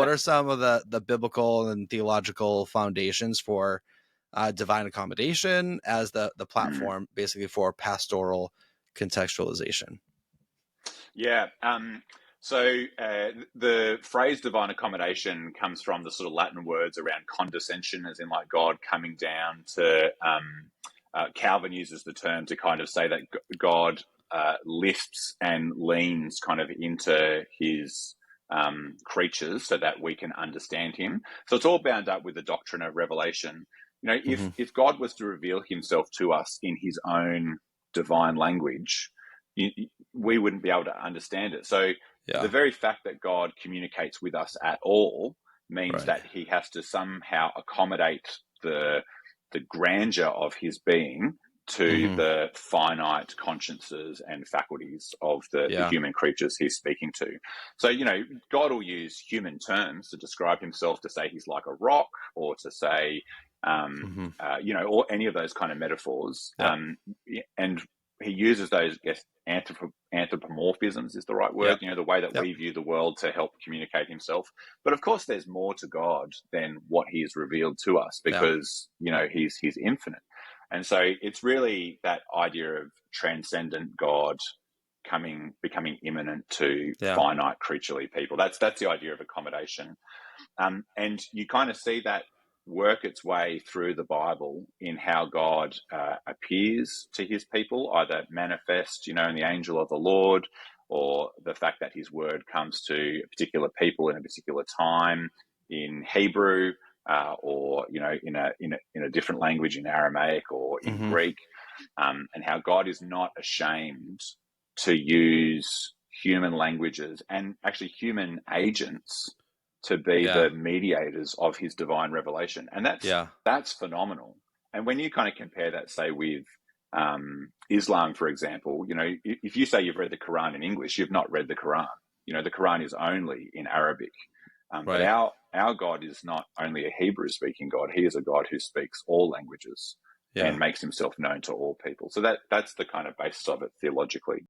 What are some of the biblical and theological foundations for divine accommodation as the platform basically for pastoral contextualization? Yeah. So the phrase divine accommodation comes from the sort of Latin words around condescension, as in like God coming down to, Calvin uses the term to kind of say that God lifts and leans kind of into his creatures so that we can understand him. So it's all bound up with the doctrine of revelation. You know, if God was to reveal himself to us in his own divine language, we wouldn't be able to understand it. So the very fact that God communicates with us at all means that he has to somehow accommodate the grandeur of his being to the finite consciences and faculties of the human creatures he's speaking to. So, you know, God will use human terms to describe himself, to say he's like a rock, or to say, you know, or any of those kind of metaphors. And he uses those, I guess, anthropomorphisms is the right word, you know, the way that we view the world to help communicate himself. But of course, there's more to God than what he has revealed to us, because, you know, he's infinite. And so it's really that idea of transcendent God becoming immanent to finite creaturely people. That's the idea of accommodation. And you kind of see that work its way through the Bible in how God appears to his people, either manifest, you know, in the angel of the Lord, or the fact that his word comes to a particular people in a particular time in Hebrew, or, you know, in a different language, in Aramaic or in Greek, and how God is not ashamed to use human languages and actually human agents to be the mediators of his divine revelation. And that's phenomenal. And when you kind of compare that, say, with Islam, for example, you know, if you say you've read the Quran in English, you've not read the Quran. You know, the Quran is only in Arabic. But our God is not only a Hebrew-speaking God, he is a God who speaks all languages and makes himself known to all people. So that's the kind of basis of it theologically.